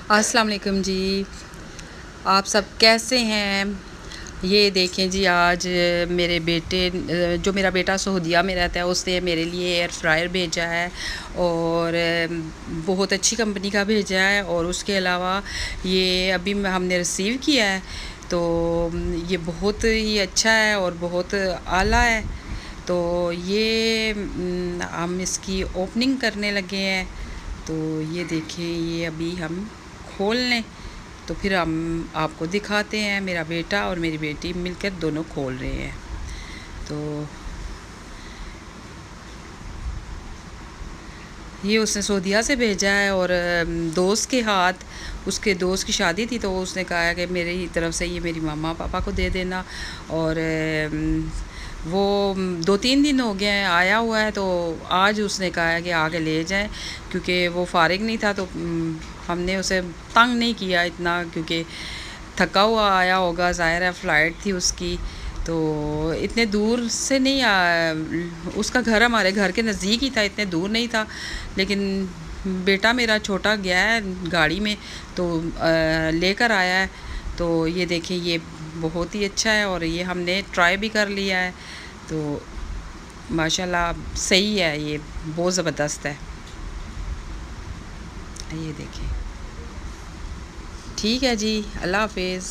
السلام علیکم جی، آپ سب کیسے ہیں؟ یہ دیکھیں جی، آج میرے بیٹے جو میرا بیٹا سعودیہ میں رہتا ہے اس نے میرے لیے ایئر فرائر بھیجا ہے، اور بہت اچھی کمپنی کا بھیجا ہے، اور اس کے علاوہ یہ ابھی ہم نے ریسیو کیا ہے، تو یہ بہت ہی اچھا ہے اور بہت اعلیٰ ہے۔ تو یہ ہم اس کی اوپننگ کرنے لگے ہیں، تو یہ دیکھیں، یہ ابھی ہم کھول لیں تو پھر ہم آپ کو دکھاتے ہیں۔ میرا بیٹا اور میری بیٹی مل کر دونوں کھول رہے ہیں۔ تو یہ اس نے سعودیہ سے بھیجا ہے، اور دوست کے ہاتھ، اس کے دوست کی شادی تھی تو اس نے کہا کہ میری طرف سے یہ میری ماما پاپا کو دے دینا، اور وہ 2-3 دن ہو گئے ہیں آیا ہوا ہے، تو آج اس نے کہا ہے کہ آگے لے جائیں، کیونکہ وہ فارغ نہیں تھا، تو ہم نے اسے تنگ نہیں کیا اتنا، کیونکہ تھکا ہوا آیا ہوگا، ظاہر ہے فلائٹ تھی اس کی، تو اتنے دور سے نہیں اس کا گھر ہمارے گھر کے نزدیک ہی تھا، اتنے دور نہیں تھا، لیکن بیٹا میرا چھوٹا گیا ہے گاڑی میں تو لے کر آیا ہے۔ تو یہ دیکھیں، یہ بہت ہی اچھا ہے، اور یہ ہم نے ٹرائی بھی کر لیا ہے، تو ماشاءاللہ صحیح ہے، یہ بہت زبردست ہے۔ یہ دیکھیں، ٹھیک ہے جی، اللہ حافظ۔